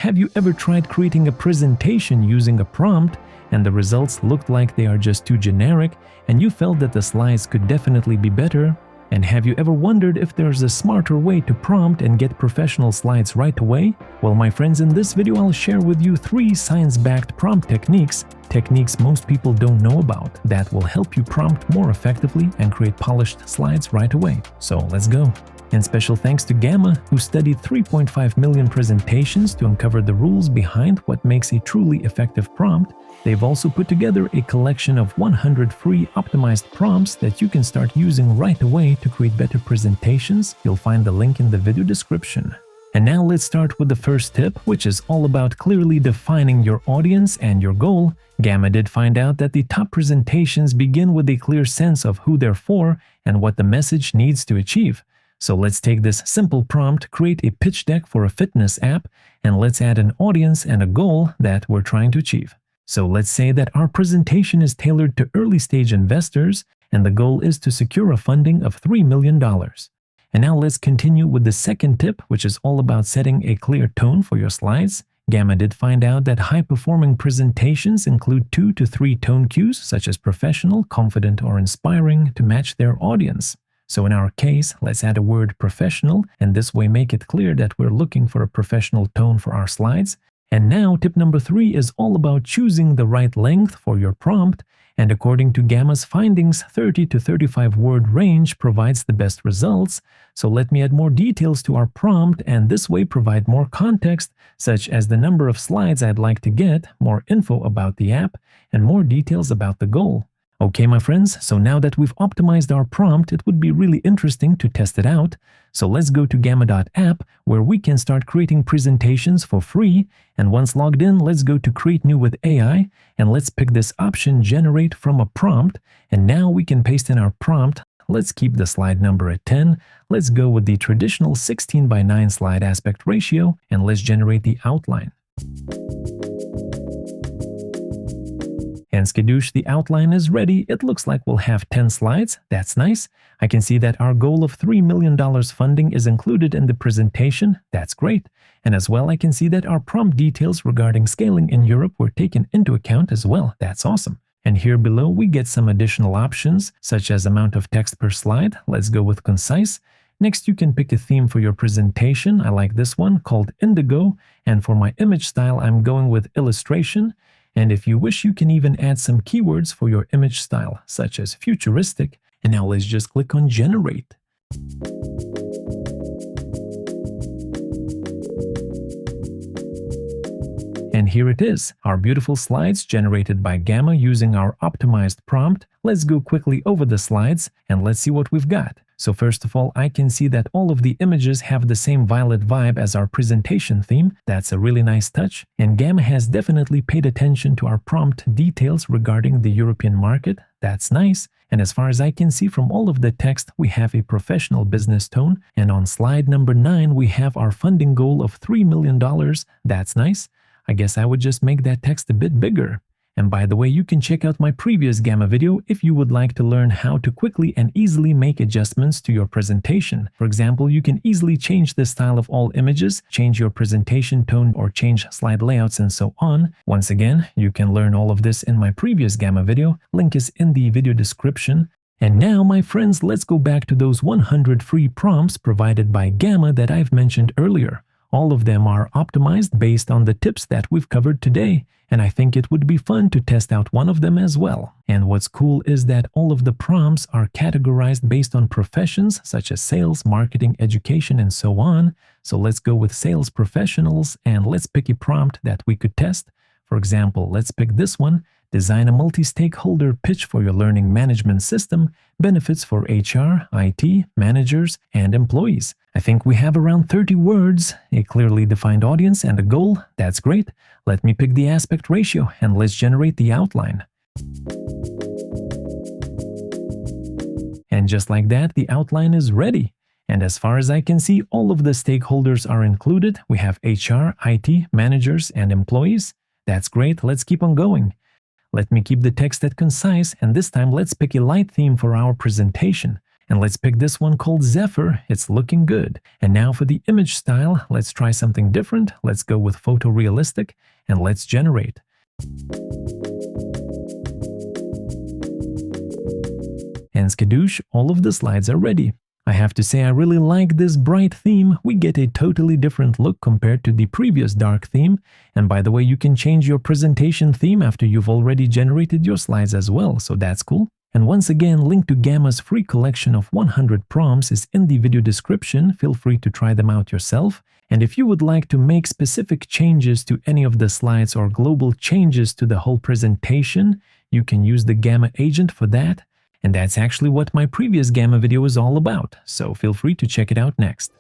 Have you ever tried creating a presentation using a prompt and the results looked like they are just too generic and you felt that the slides could definitely be better? And have you ever wondered if there's a smarter way to prompt and get professional slides right away? Well, my friends, in this video I'll share with you 3 science-backed prompt techniques most people don't know about that will help you prompt more effectively and create polished slides right away. So let's go. And special thanks to Gamma, who studied 3.5 million presentations to uncover the rules behind what makes a truly effective prompt. They've also put together a collection of 100 free optimized prompts that you can start using right away to create better presentations. You'll find the link in the video description. And now let's start with the first tip, which is all about clearly defining your audience and your goal. Gamma did find out that the top presentations begin with a clear sense of who they're for and what the message needs to achieve. So let's take this simple prompt, create a pitch deck for a fitness app, and let's add an audience and a goal that we're trying to achieve. So let's say that our presentation is tailored to early-stage investors, and the goal is to secure a funding of $3 million. And now let's continue with the second tip, which is all about setting a clear tone for your slides. Gamma did find out that high-performing presentations include 2 to 3 tone cues, such as professional, confident, or inspiring, to match their audience. So in our case, let's add a word professional, and this way make it clear that we're looking for a professional tone for our slides. And now tip number 3 is all about choosing the right length for your prompt. And according to Gamma's findings, 30 to 35 word range provides the best results. So let me add more details to our prompt and this way provide more context, such as the number of slides I'd like to get, more info about the app, and more details about the goal. Okay, my friends, so now that we've optimized our prompt, it would be really interesting to test it out. So let's go to Gamma.app, where we can start creating presentations for free. And once logged in, let's go to Create New with AI, and let's pick this option, Generate from a Prompt. And now we can paste in our prompt. Let's keep the slide number at 10. Let's go with the traditional 16:9 slide aspect ratio, and let's generate the outline. And skadoosh, the outline is ready. It looks like we'll have 10 slides. That's nice. I can see that our goal of $3 million funding is included in the presentation. That's great. And as well, I can see that our prompt details regarding scaling in Europe were taken into account as well. That's awesome. And here below, we get some additional options, such as amount of text per slide. Let's go with concise. Next, you can pick a theme for your presentation. I like this one called Indigo. And for my image style, I'm going with illustration. And if you wish, you can even add some keywords for your image style, such as futuristic. And now let's just click on Generate. And here it is, our beautiful slides generated by Gamma using our optimized prompt. Let's go quickly over the slides and let's see what we've got. So first of all, I can see that all of the images have the same violet vibe as our presentation theme. That's a really nice touch. And Gamma has definitely paid attention to our prompt details regarding the European market. That's nice. And as far as I can see from all of the text, we have a professional business tone. And on slide number 9, we have our funding goal of $3 million. That's nice. I guess I would just make that text a bit bigger. And by the way, you can check out my previous Gamma video if you would like to learn how to quickly and easily make adjustments to your presentation. For example, you can easily change the style of all images, change your presentation tone, or change slide layouts and so on. Once again, you can learn all of this in my previous Gamma video. Link is in the video description. And now, my friends, let's go back to those 100 free prompts provided by Gamma that I've mentioned earlier. All of them are optimized based on the tips that we've covered today, and I think it would be fun to test out one of them as well. And what's cool is that all of the prompts are categorized based on professions such as sales, marketing, education, and so on. So let's go with sales professionals and let's pick a prompt that we could test. For example, let's pick this one. Design a multi-stakeholder pitch for your learning management system, benefits for HR, IT, managers, and employees. I think we have around 30 words, a clearly defined audience, and a goal. That's great. Let me pick the aspect ratio and let's generate the outline. And just like that, the outline is ready. And as far as I can see, all of the stakeholders are included. We have HR, IT, managers, and employees. That's great. Let's keep on going. Let me keep the text at concise, and this time let's pick a light theme for our presentation. And let's pick this one called Zephyr. It's looking good. And now for the image style, let's try something different. Let's go with photorealistic and let's generate. And skadoosh, all of the slides are ready. I have to say I really like this bright theme. We get a totally different look compared to the previous dark theme. And by the way, you can change your presentation theme after you've already generated your slides as well, so that's cool. And once again, link to Gamma's free collection of 100 prompts is in the video description. Feel free to try them out yourself. And if you would like to make specific changes to any of the slides or global changes to the whole presentation, you can use the Gamma agent for that. And that's actually what my previous Gamma video is all about, so feel free to check it out next.